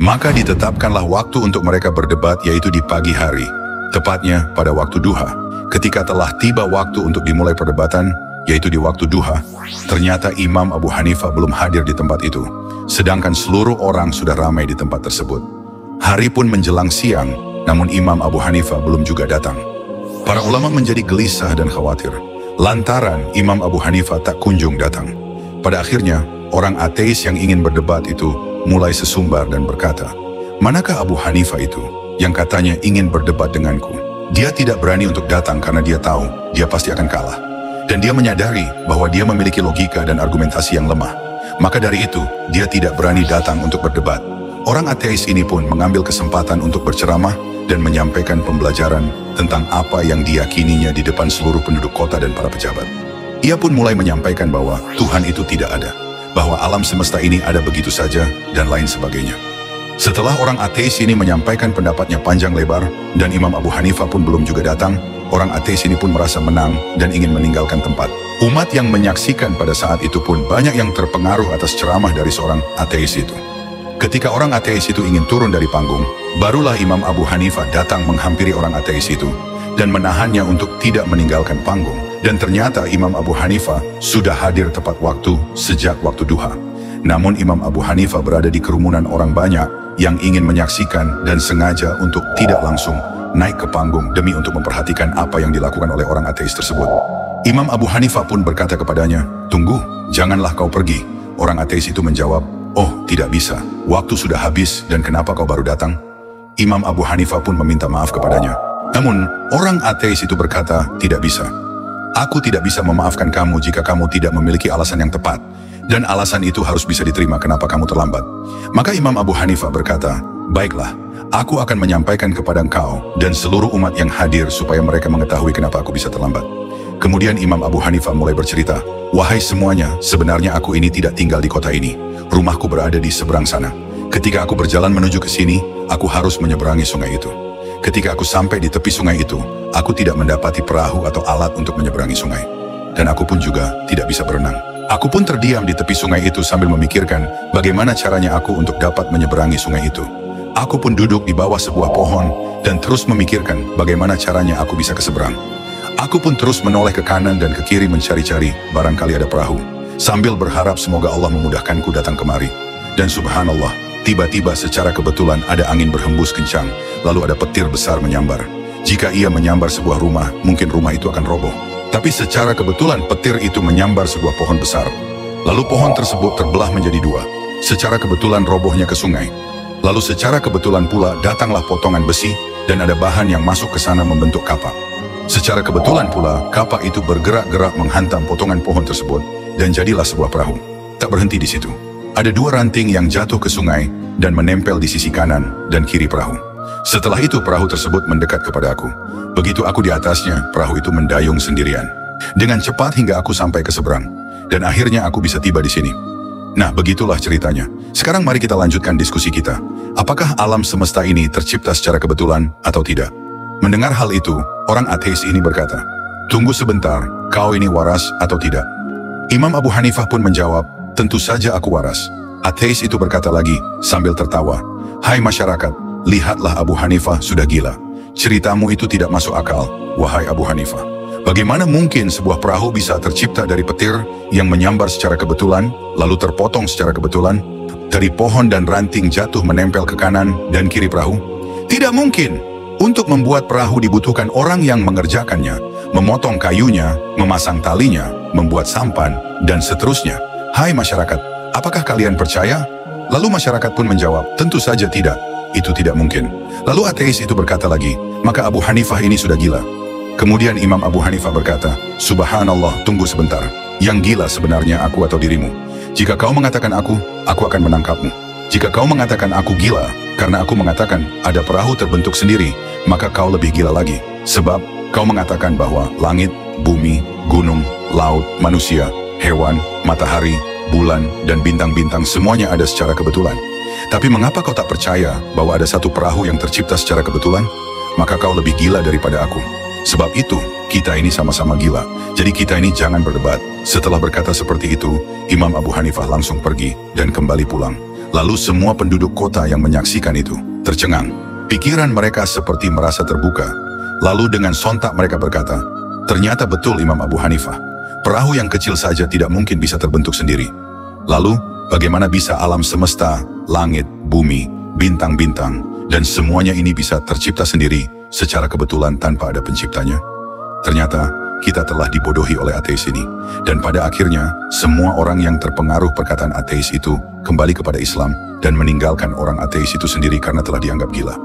Maka ditetapkanlah waktu untuk mereka berdebat, yaitu di pagi hari, tepatnya pada waktu duha. Ketika telah tiba waktu untuk dimulai perdebatan, yaitu di waktu duha, ternyata Imam Abu Hanifah belum hadir di tempat itu, sedangkan seluruh orang sudah ramai di tempat tersebut. Hari pun menjelang siang, namun Imam Abu Hanifah belum juga datang. Para ulama menjadi gelisah dan khawatir, lantaran Imam Abu Hanifah tak kunjung datang. Pada akhirnya, orang ateis yang ingin berdebat itu mulai sesumbar dan berkata, "Manakah Abu Hanifah itu yang katanya ingin berdebat denganku? Dia tidak berani untuk datang karena dia tahu dia pasti akan kalah. Dan dia menyadari bahwa dia memiliki logika dan argumentasi yang lemah. Maka dari itu, dia tidak berani datang untuk berdebat." Orang ateis ini pun mengambil kesempatan untuk berceramah dan menyampaikan pembelajaran tentang apa yang diyakininya di depan seluruh penduduk kota dan para pejabat. Ia pun mulai menyampaikan bahwa Tuhan itu tidak ada, bahwa alam semesta ini ada begitu saja, dan lain sebagainya. Setelah orang ateis ini menyampaikan pendapatnya panjang lebar, dan Imam Abu Hanifah pun belum juga datang, orang ateis ini pun merasa menang dan ingin meninggalkan tempat. Umat yang menyaksikan pada saat itu pun banyak yang terpengaruh atas ceramah dari seorang ateis itu. Ketika orang ateis itu ingin turun dari panggung, barulah Imam Abu Hanifah datang menghampiri orang ateis itu dan menahannya untuk tidak meninggalkan panggung. Dan ternyata Imam Abu Hanifah sudah hadir tepat waktu sejak waktu duha. Namun Imam Abu Hanifah berada di kerumunan orang banyak yang ingin menyaksikan dan sengaja untuk tidak langsung naik ke panggung demi untuk memperhatikan apa yang dilakukan oleh orang ateis tersebut. Imam Abu Hanifah pun berkata kepadanya, "Tunggu, janganlah kau pergi." Orang ateis itu menjawab, "Oh, tidak bisa. Waktu sudah habis dan kenapa kau baru datang?" Imam Abu Hanifah pun meminta maaf kepadanya. Namun, orang ateis itu berkata, "Tidak bisa. Aku tidak bisa memaafkan kamu jika kamu tidak memiliki alasan yang tepat. Dan alasan itu harus bisa diterima kenapa kamu terlambat." Maka Imam Abu Hanifah berkata, "Baiklah, aku akan menyampaikan kepada engkau dan seluruh umat yang hadir supaya mereka mengetahui kenapa aku bisa terlambat." Kemudian Imam Abu Hanifah mulai bercerita, "Wahai semuanya, sebenarnya aku ini tidak tinggal di kota ini. Rumahku berada di seberang sana. Ketika aku berjalan menuju ke sini, aku harus menyeberangi sungai itu. Ketika aku sampai di tepi sungai itu, aku tidak mendapati perahu atau alat untuk menyeberangi sungai. Dan aku pun juga tidak bisa berenang. Aku pun terdiam di tepi sungai itu sambil memikirkan bagaimana caranya aku untuk dapat menyeberangi sungai itu. Aku pun duduk di bawah sebuah pohon dan terus memikirkan bagaimana caranya aku bisa ke seberang. Aku pun terus menoleh ke kanan dan ke kiri mencari-cari barangkali ada perahu, sambil berharap semoga Allah memudahkanku datang kemari. Dan subhanallah, tiba-tiba secara kebetulan ada angin berhembus kencang, lalu ada petir besar menyambar. Jika ia menyambar sebuah rumah, mungkin rumah itu akan roboh. Tapi secara kebetulan petir itu menyambar sebuah pohon besar. Lalu pohon tersebut terbelah menjadi dua. Secara kebetulan robohnya ke sungai. Lalu secara kebetulan pula datanglah potongan besi dan ada bahan yang masuk ke sana membentuk kapak. Secara kebetulan pula kapak itu bergerak-gerak menghantam potongan pohon tersebut dan jadilah sebuah perahu. Tak berhenti di situ. Ada dua ranting yang jatuh ke sungai dan menempel di sisi kanan dan kiri perahu. Setelah itu perahu tersebut mendekat kepada aku. Begitu aku di atasnya, perahu itu mendayung sendirian. Dengan cepat hingga aku sampai ke seberang. Dan akhirnya aku bisa tiba di sini. Nah, begitulah ceritanya. Sekarang mari kita lanjutkan diskusi kita. Apakah alam semesta ini tercipta secara kebetulan atau tidak? Mendengar hal itu, orang ateis ini berkata, "Tunggu sebentar, kau ini waras atau tidak?" Imam Abu Hanifah pun menjawab, "Tentu saja aku waras." Ateis itu berkata lagi sambil tertawa, "Hai masyarakat, lihatlah Abu Hanifah sudah gila. Ceritamu itu tidak masuk akal, wahai Abu Hanifah. Bagaimana mungkin sebuah perahu bisa tercipta dari petir yang menyambar secara kebetulan, lalu terpotong secara kebetulan, dari pohon dan ranting jatuh menempel ke kanan dan kiri perahu? Tidak mungkin. Untuk membuat perahu dibutuhkan orang yang mengerjakannya, memotong kayunya, memasang talinya, membuat sampan, dan seterusnya. Hai masyarakat, apakah kalian percaya?" Lalu masyarakat pun menjawab, "Tentu saja tidak. Itu tidak mungkin." Lalu ateis itu berkata lagi, "Maka Abu Hanifah ini sudah gila." Kemudian Imam Abu Hanifah berkata, "Subhanallah, tunggu sebentar. Yang gila sebenarnya aku atau dirimu? Jika kau mengatakan aku akan menangkapmu. Jika kau mengatakan aku gila, karena aku mengatakan ada perahu terbentuk sendiri, maka kau lebih gila lagi. Sebab kau mengatakan bahwa langit, bumi, gunung, laut, manusia, hewan, matahari, bulan, dan bintang-bintang semuanya ada secara kebetulan. Tapi mengapa kau tak percaya bahwa ada satu perahu yang tercipta secara kebetulan? Maka kau lebih gila daripada aku. Sebab itu, kita ini sama-sama gila. Jadi kita ini jangan berdebat." Setelah berkata seperti itu, Imam Abu Hanifah langsung pergi dan kembali pulang. Lalu semua penduduk kota yang menyaksikan itu tercengang. Pikiran mereka seperti merasa terbuka. Lalu dengan sontak mereka berkata, ternyata betul Imam Abu Hanifah. Perahu yang kecil saja tidak mungkin bisa terbentuk sendiri. Lalu, bagaimana bisa alam semesta, langit, bumi, bintang-bintang, dan semuanya ini bisa tercipta sendiri secara kebetulan tanpa ada penciptanya? Ternyata, kita telah dibodohi oleh ateis ini. Dan pada akhirnya, semua orang yang terpengaruh perkataan ateis itu kembali kepada Islam dan meninggalkan orang ateis itu sendiri karena telah dianggap gila.